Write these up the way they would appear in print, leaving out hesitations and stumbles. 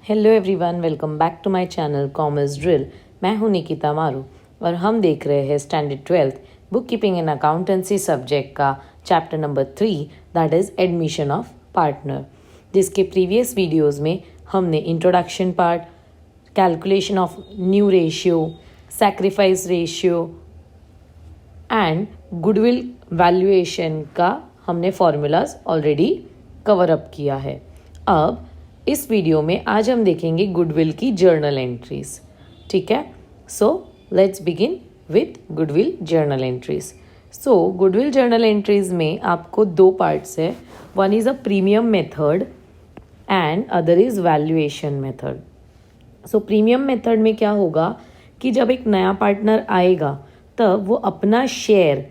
Hello everyone, welcome back to my channel commerce drill. मैं हूं निकिता मारू और हम देख रहे हैं standard 12th book keeping and accountancy subject का chapter number 3 that is admission of partner, जिसके प्रीवियस वीडियोस में हमने introduction part, calculation of new ratio, sacrifice ratio and goodwill valuation का हमने फॉर्मूलाज ऑलरेडी कवर अप किया है। अब इस वीडियो में आज हम देखेंगे गुडविल की जर्नल एंट्रीज। ठीक है, so let's begin with goodwill journal entries. So goodwill journal entries में आपको दो पार्ट्स है, one is a premium method and other is valuation method. So premium method में क्या होगा कि जब एक नया पार्टनर आएगा तब वो अपना शेयर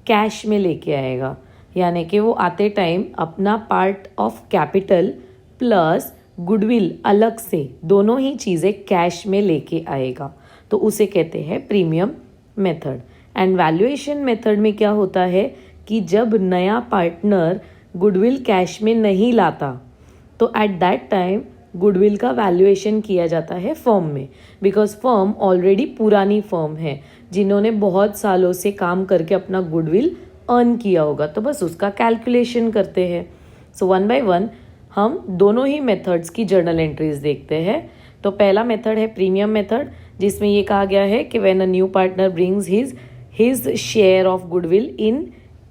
कैश में लेके आएगा, यानी कि वो आते टाइम अपना part of capital plus goodwill अलग से दोनों ही चीज़ें कैश में लेके आएगा, तो उसे कहते हैं premium method. And valuation method में क्या होता है कि जब नया पार्टनर गुडविल कैश में नहीं लाता तो एट दैट टाइम गुडविल का वैल्यूएशन किया जाता है फर्म में, बिकॉज फर्म ऑलरेडी पुरानी फर्म है जिन्होंने बहुत सालों से काम करके अपना गुडविल अर्न किया होगा, तो बस उसका कैलकुलेशन करते हैं। सो वन बाय वन हम दोनों ही मेथड्स की जर्नल एंट्रीज देखते हैं। तो पहला मेथड है प्रीमियम मेथड, जिसमें ये कहा गया है कि when a new partner brings his share of goodwill in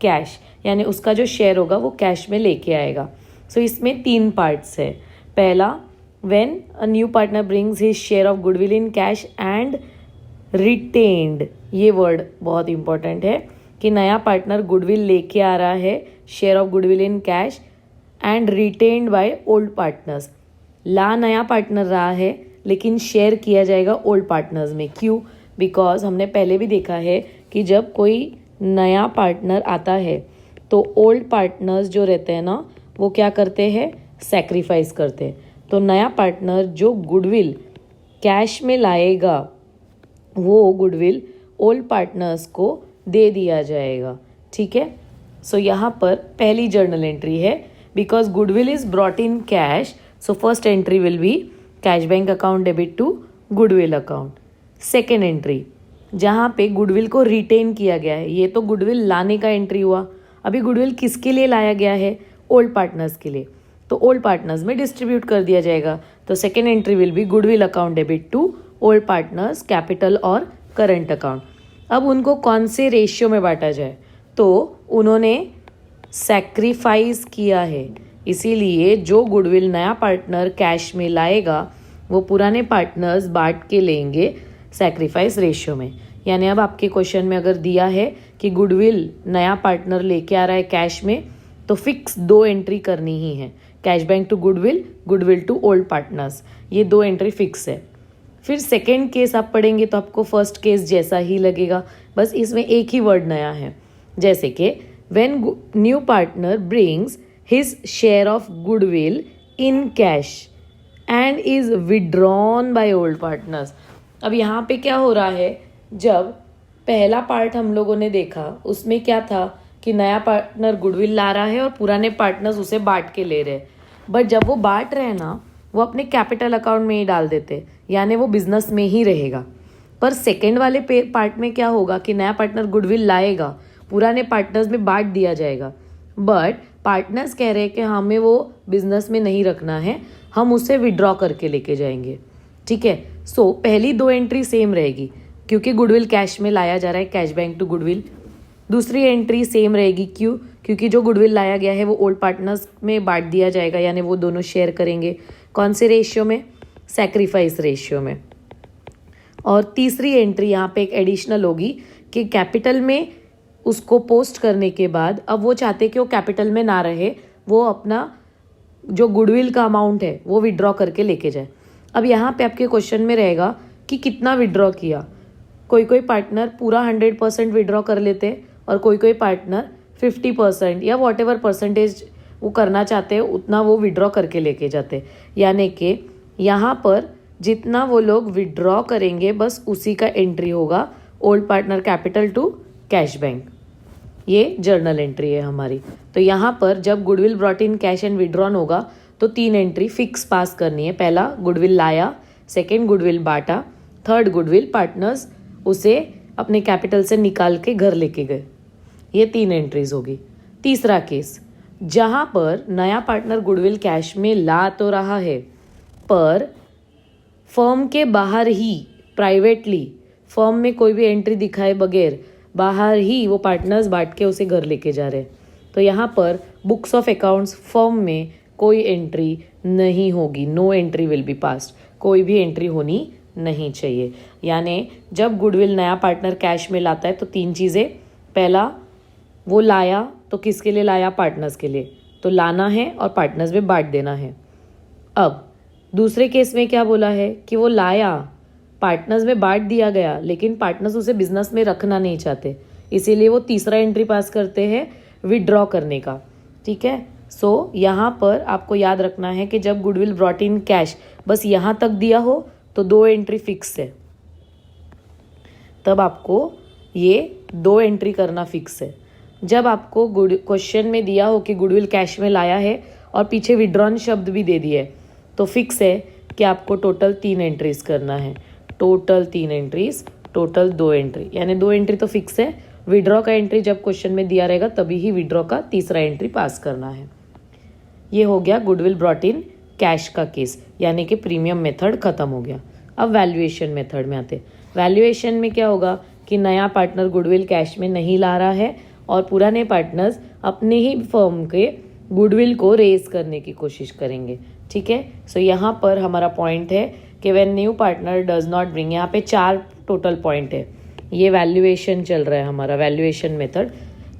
cash, यानी उसका जो शेयर होगा वो कैश में लेके आएगा। सो इसमें तीन पार्ट्स है। पहला, when a new partner brings his share of goodwill in cash and retained, ये वर्ड बहुत इंपॉर्टेंट है कि नया पार्टनर गुडविल लेके आ रहा है, share of goodwill in cash and retained by old partners. ला नया पार्टनर रहा है लेकिन शेयर किया जाएगा ओल्ड पार्टनर्स में। क्यों? बिकॉज हमने पहले भी देखा है कि जब कोई नया पार्टनर आता है तो ओल्ड पार्टनर्स जो रहते हैं ना, वो क्या करते हैं, सैक्रिफाइस करते हैं। तो नया पार्टनर जो गुडविल कैश में लाएगा वो गुडविल ओल्ड पार्टनर्स को दे दिया जाएगा। ठीक है, सो यहाँ पर पहली जर्नल एंट्री है, because goodwill is brought in cash, so first entry will be cash bank account debit to goodwill account. Second entry जहाँ पे गुडविल को रिटेन किया गया है, ये तो गुडविल लाने का एंट्री हुआ। अभी गुडविल किसके लिए लाया गया है, ओल्ड पार्टनर्स के लिए, तो ओल्ड पार्टनर्स में डिस्ट्रीब्यूट कर दिया जाएगा। तो second entry will be goodwill account debit to old partners capital और करंट अकाउंट। अब उनको कौन से रेशियो में बांटा जाए, तो उन्होंने सैक्रिफाइस किया है, इसीलिए जो गुडविल नया पार्टनर कैश में लाएगा वो पुराने पार्टनर्स बांट के लेंगे सैक्रिफाइस रेशियो में। यानी अब आपके क्वेश्चन में अगर दिया है कि गुडविल नया पार्टनर लेके आ रहा है कैश में, तो फिक्स दो एंट्री करनी ही है, cash bank to goodwill, goodwill to old partners, ये दो एंट्री फिक्स है। फिर सेकेंड केस आप पढ़ेंगे तो आपको फर्स्ट केस जैसा ही लगेगा, बस इसमें एक ही वर्ड नया है, जैसे कि when new partner brings his share of goodwill in cash and is withdrawn by old partners। अब यहाँ पे क्या हो रहा है, जब पहला पार्ट हम लोगों ने देखा उसमें क्या था कि नया पार्टनर गुडविल ला रहा है और पुराने पार्टनर्स उसे बांट के ले रहे हैं, बट जब वो बांट रहे हैं ना, वो अपने कैपिटल अकाउंट में ही डाल देते, यानी वो बिजनेस में ही रहेगा। पर सेकेंड वाले पार्ट में क्या होगा कि नया पार्टनर गुडविल लाएगा, पुराने पार्टनर्स में बांट दिया जाएगा, बट पार्टनर्स कह रहे हैं कि हमें वो बिजनेस में नहीं रखना है, हम उसे विड्रॉ करके लेके जाएंगे। ठीक है, सो पहली दो एंट्री सेम रहेगी क्योंकि गुडविल कैश में लाया जा रहा है, कैश बैंक टू गुडविल। दूसरी एंट्री सेम रहेगी, क्यों? क्योंकि जो गुडविल लाया गया है वो ओल्ड पार्टनर्स में बांट दिया जाएगा, यानी वो दोनों शेयर करेंगे। कौन से रेशियो में? सैक्रिफाइस रेशियो में। और तीसरी एंट्री यहाँ पे एक एडिशनल होगी कि कैपिटल में उसको पोस्ट करने के बाद अब वो चाहते कि वो कैपिटल में ना रहे, वो अपना जो गुडविल का अमाउंट है वो विड्रॉ करके लेके जाए। अब यहाँ पे आपके क्वेश्चन में रहेगा कि कितना विड्रॉ किया। कोई कोई पार्टनर पूरा 100% विड्रॉ कर लेते और कोई कोई पार्टनर 50% या वॉट एवर परसेंटेज वो करना चाहते हैं उतना वो विड्रॉ करके लेके जाते। यानी कि यहाँ पर जितना वो लोग विड्रॉ करेंगे बस उसी का एंट्री होगा, old partner capital to cash bank. ये जर्नल एंट्री है हमारी। तो यहाँ पर जब goodwill brought in cash and withdrawn होगा तो 3 एंट्री फिक्स पास करनी है। पहला गुडविल लाया, सेकेंड गुडविल बांटा, थर्ड गुडविल पार्टनर्स उसे अपने कैपिटल से निकाल के घर लेके गए। ये 3 एंट्रीज होगी। तीसरा केस, जहां पर नया पार्टनर गुडविल कैश में ला तो रहा है पर फर्म के बाहर ही प्राइवेटली, फर्म में कोई भी एंट्री दिखाए बगैर बाहर ही वो पार्टनर्स बांट के उसे घर लेके जा रहे हैं, तो यहाँ पर बुक्स ऑफ अकाउंट्स फर्म में कोई एंट्री नहीं होगी। No entry will be passed. कोई भी एंट्री होनी नहीं चाहिए। यानी जब गुडविल नया पार्टनर कैश में लाता है तो 3 चीज़ें। पहला, वो लाया तो किसके लिए लाया? पार्टनर्स के लिए, तो लाना है और पार्टनर्स में बांट देना है। अब दूसरे केस में क्या बोला है कि वो लाया, पार्टनर्स में बांट दिया गया, लेकिन पार्टनर्स उसे बिजनेस में रखना नहीं चाहते, इसीलिए वो तीसरा एंट्री पास करते हैं विड्रॉ करने का। ठीक है, सो यहाँ पर आपको याद रखना है कि जब गुडविल ब्रॉट इन कैश बस यहाँ तक दिया हो तो 2 एंट्री फिक्स है, तब आपको ये 2 एंट्री करना फिक्स है। जब आपको क्वेश्चन में दिया हो कि गुडविल कैश में लाया है और पीछे विड्रॉन शब्द भी दे दिया है, तो फिक्स है कि आपको टोटल 3 एंट्रीज करना है। टोटल 3 एंट्रीज, टोटल 2 एंट्री, यानी 2 एंट्री तो फिक्स है। विड्रॉ का एंट्री जब क्वेश्चन में दिया रहेगा तभी ही विड्रॉ का तीसरा एंट्री पास करना है। ये हो गया गुडविल ब्रॉट इन कैश का केस, यानी कि प्रीमियम मेथड खत्म हो गया। अब वैल्यूएशन मेथड में आते। वैल्यूएशन में क्या होगा कि नया पार्टनर गुडविल कैश में नहीं ला रहा है और पुराने पार्टनर्स अपने ही फर्म के गुडविल को रेज करने की कोशिश करेंगे। ठीक है, सो यहाँ पर हमारा पॉइंट है कि when new partner does not bring, यहाँ पे 4 टोटल पॉइंट है। ये वैल्यूएशन चल रहा है हमारा, वैल्यूएशन मेथड,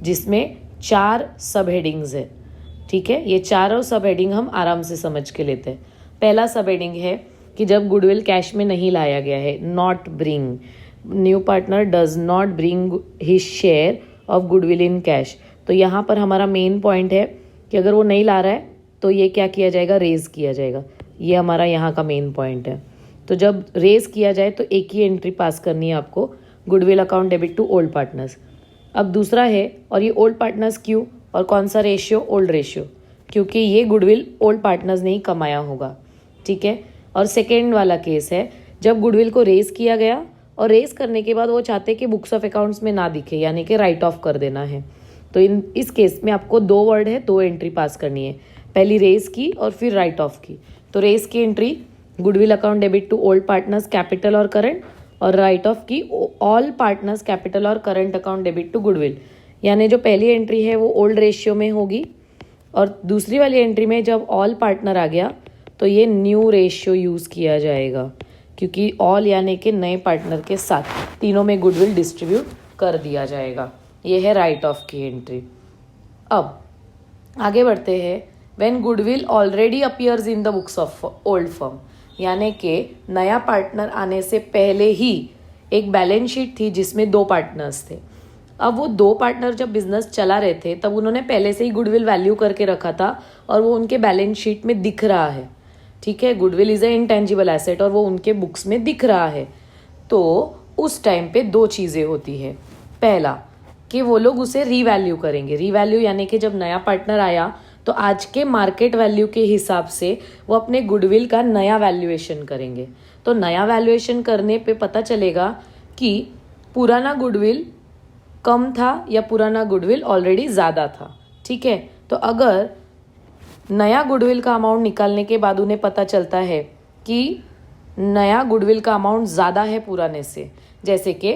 जिसमें 4 सब हेडिंग्स है। ठीक है, ये चारों सब हेडिंग हम आराम से समझ के लेते हैं। पहला सब हेडिंग है कि जब गुडविल कैश में नहीं लाया गया है, not bring, new partner does not bring his share of goodwill in cash. तो यहाँ पर हमारा मेन पॉइंट है कि अगर वो नहीं ला रहा है तो ये क्या किया जाएगा? रेज किया जाएगा। ये हमारा यहाँ का मेन पॉइंट है। तो जब रेज किया जाए तो एक ही एंट्री पास करनी है आपको, goodwill account debit to old partners. अब दूसरा है, और ये ओल्ड पार्टनर्स क्यों और कौन सा रेशियो? ओल्ड रेशियो, क्योंकि ये गुडविल ओल्ड पार्टनर्स ने ही कमाया होगा। ठीक है, और सेकेंड वाला केस है जब गुडविल को रेज किया गया और रेज करने के बाद वो चाहते कि बुक्स ऑफ अकाउंट्स में ना दिखे, यानी कि राइट ऑफ कर देना है। तो इस केस में आपको 2 वर्ड है, 2 एंट्री पास करनी है। पहली रेज की और फिर राइट ऑफ की। तो रेज की entry goodwill account debit to old partners capital और करंट, और राइट ऑफ की ऑल पार्टनर्स कैपिटल और current account debit to goodwill. यानी जो पहली एंट्री है वो ओल्ड रेशियो में होगी, और दूसरी वाली एंट्री में जब ऑल पार्टनर आ गया तो ये न्यू रेशियो यूज़ किया जाएगा, क्योंकि ऑल यानी कि नए पार्टनर के साथ तीनों में गुडविल डिस्ट्रीब्यूट कर दिया जाएगा। ये है राइट ऑफ की एंट्री। अब आगे बढ़ते हैं। When goodwill already appears in the books of old firm, यानी कि नया पार्टनर आने से पहले ही एक बैलेंस शीट थी जिसमें 2 पार्टनर्स थे। अब वो 2 पार्टनर जब बिजनेस चला रहे थे तब उन्होंने पहले से ही गुडविल वैल्यू करके रखा था और वो उनके बैलेंस शीट में दिख रहा है। ठीक है, goodwill is a intangible asset और वो उनके बुक्स में दिख रहा है। तो उस टाइम पे 2 चीज़ें होती है। पहला कि वो लोग उसे रीवैल्यू करेंगे। रीवैल्यू यानी कि जब नया पार्टनर आया तो आज के मार्केट वैल्यू के हिसाब से वो अपने गुडविल का नया वैल्यूएशन करेंगे। तो नया वैल्यूएशन करने पे पता चलेगा कि पुराना गुडविल कम था या पुराना गुडविल ऑलरेडी ज़्यादा था। ठीक है, तो अगर नया गुडविल का अमाउंट निकालने के बाद उन्हें पता चलता है कि नया गुडविल का अमाउंट ज़्यादा है पुराने से, जैसे कि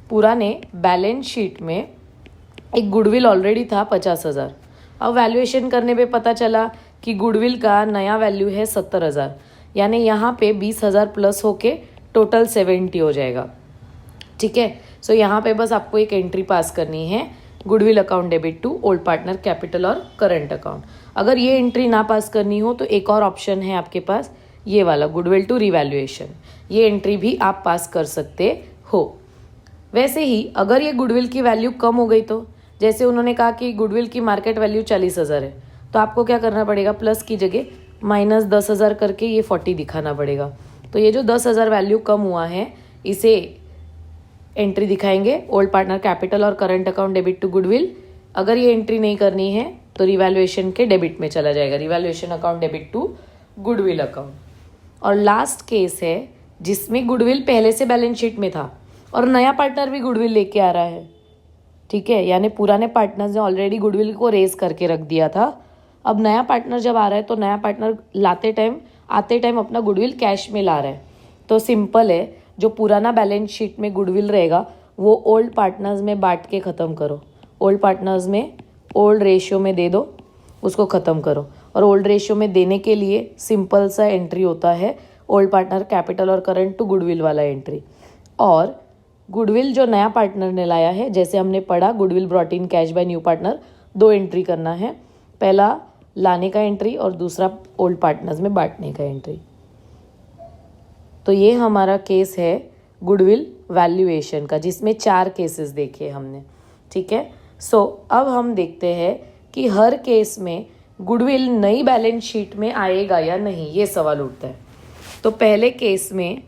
पुराने बैलेंस शीट में एक गुडविल ऑलरेडी था 50,000, अब वैल्यूएशन करने पे पता चला कि गुडविल का नया वैल्यू है 70,000, यानी यहाँ पे 20,000 प्लस होके टोटल 70 हो जाएगा। ठीक है, सो यहाँ पे बस आपको एक एंट्री पास करनी है, goodwill account debit to old partner capital और करंट अकाउंट। अगर ये एंट्री ना पास करनी हो तो एक और ऑप्शन है आपके पास, ये वाला गुडविल टू रिवैल्यूएशन। ये एंट्री भी आप पास कर सकते हो। वैसे ही अगर ये गुडविल की वैल्यू कम हो गई तो, जैसे उन्होंने कहा कि गुडविल की मार्केट वैल्यू 40,000 है, तो आपको क्या करना पड़ेगा? प्लस की जगह माइनस 10,000 करके ये 40 दिखाना पड़ेगा। तो ये जो 10,000 वैल्यू कम हुआ है इसे एंट्री दिखाएंगे ओल्ड पार्टनर कैपिटल और current account debit to goodwill. अगर ये एंट्री नहीं करनी है तो रिवैल्यूएशन के डेबिट में चला जाएगा, revaluation account debit to goodwill account. और लास्ट केस है जिसमें गुडविल पहले से बैलेंस शीट में था और नया पार्टनर भी गुडविल लेके आ रहा है, ठीक है, यानी पुराने पार्टनर्स ने ऑलरेडी गुडविल को रेज करके रख दिया था। अब नया पार्टनर जब आ रहा है तो नया पार्टनर आते टाइम अपना गुडविल कैश में ला रहा है। तो सिंपल है, जो पुराना बैलेंस शीट में गुडविल रहेगा वो ओल्ड पार्टनर्स में बांट के ख़त्म करो, ओल्ड पार्टनर्स में ओल्ड रेशियो में दे दो, उसको ख़त्म करो। और ओल्ड रेशियो में देने के लिए सिंपल सा एंट्री होता है, ओल्ड पार्टनर कैपिटल और करंट टू गुडविल वाला एंट्री। और गुडविल जो नया पार्टनर ने लाया है, जैसे हमने पढ़ा goodwill brought in cash by new partner, 2 entry करना है, पहला लाने का एंट्री और दूसरा ओल्ड पार्टनर्स में बांटने का एंट्री। तो ये हमारा केस है गुडविल वैल्यूएशन का, जिसमें 4 केसेस देखे हमने, ठीक है। सो अब हम देखते हैं कि हर केस में गुडविल नई बैलेंस शीट में आएगा या नहीं, ये सवाल उठता है। तो पहले केस में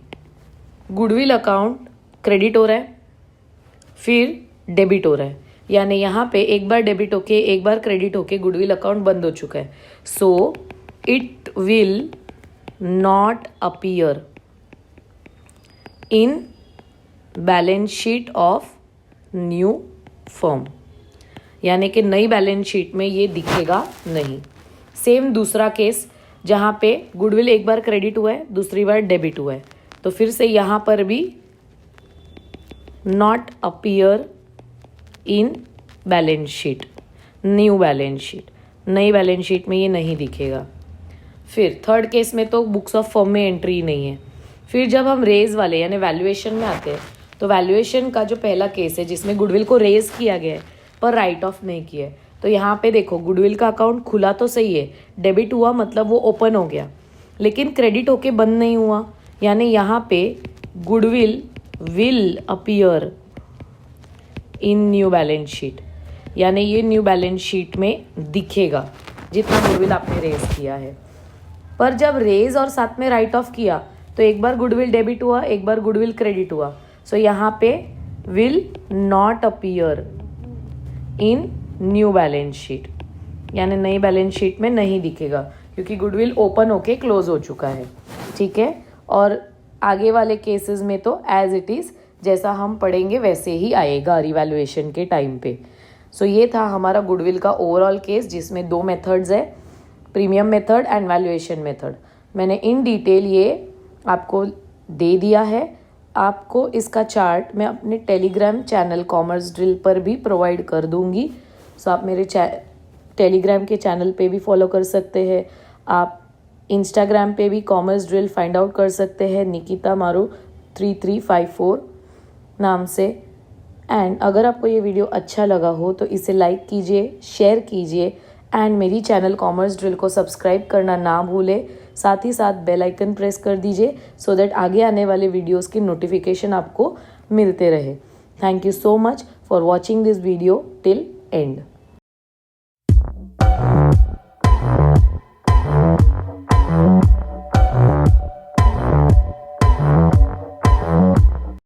गुडविल अकाउंट क्रेडिट हो रहा है, फिर डेबिट हो रहा है, यानी यहाँ पे एक बार डेबिट होके एक बार क्रेडिट होके गुडविल अकाउंट बंद हो चुका है। So it will not appear in balance sheet of new firm, यानी कि नई बैलेंस शीट में ये दिखेगा नहीं। सेम दूसरा केस जहाँ पे गुडविल एक बार क्रेडिट हुआ है दूसरी बार डेबिट हुआ है, तो फिर से यहाँ पर भी not appear in balance sheet, new balance sheet, नई बैलेंस शीट में ये नहीं दिखेगा। फिर थर्ड केस में तो बुक्स ऑफ फर्म में एंट्री नहीं है। फिर जब हम रेज वाले यानी वैल्यूएशन में आते हैं, तो वैल्यूएशन का जो पहला केस है जिसमें गुडविल को रेज किया गया है पर राइट ऑफ नहीं किया है, तो यहाँ पे देखो गुडविल का अकाउंट खुला तो सही है, डेबिट हुआ मतलब वो ओपन हो गया, लेकिन क्रेडिट होके बंद नहीं हुआ, यानी यहाँ पे goodwill will appear in new balance sheet, यानी ये न्यू बैलेंस शीट में दिखेगा जितना गुडविल आपने रेज किया है। पर जब रेज और साथ में राइट ऑफ किया तो एक बार गुडविल डेबिट हुआ एक बार गुडविल क्रेडिट हुआ, सो यहाँ पे will not appear in new balance sheet, यानी नई बैलेंस शीट में नहीं दिखेगा क्योंकि गुडविल ओपन होके क्लोज हो चुका है, ठीक है। और आगे वाले केसेस में तो एज इट इज़ जैसा हम पढ़ेंगे वैसे ही आएगा रिवैल्यूएशन के टाइम पे। सो ये था हमारा गुडविल का ओवरऑल केस, जिसमें 2 मेथड्स है, premium method and valuation method. मैंने इन डिटेल ये आपको दे दिया है। आपको इसका चार्ट मैं अपने टेलीग्राम चैनल कॉमर्स ड्रिल पर भी प्रोवाइड कर दूंगी। सो आप मेरे टेलीग्राम के चैनल पे भी फॉलो कर सकते हैं, आप इंस्टाग्राम पे भी कॉमर्स ड्रिल फाइंड आउट कर सकते हैं निकिता मारू 3354 नाम से। एंड अगर आपको ये वीडियो अच्छा लगा हो तो इसे लाइक कीजिए, शेयर कीजिए एंड मेरी चैनल कॉमर्स ड्रिल को सब्सक्राइब करना ना भूलें। साथ ही साथ बेल आइकन प्रेस कर दीजिए सो दैट आगे आने वाले वीडियोस की नोटिफिकेशन आपको मिलते रहे। Thank you so much for watching this video till and.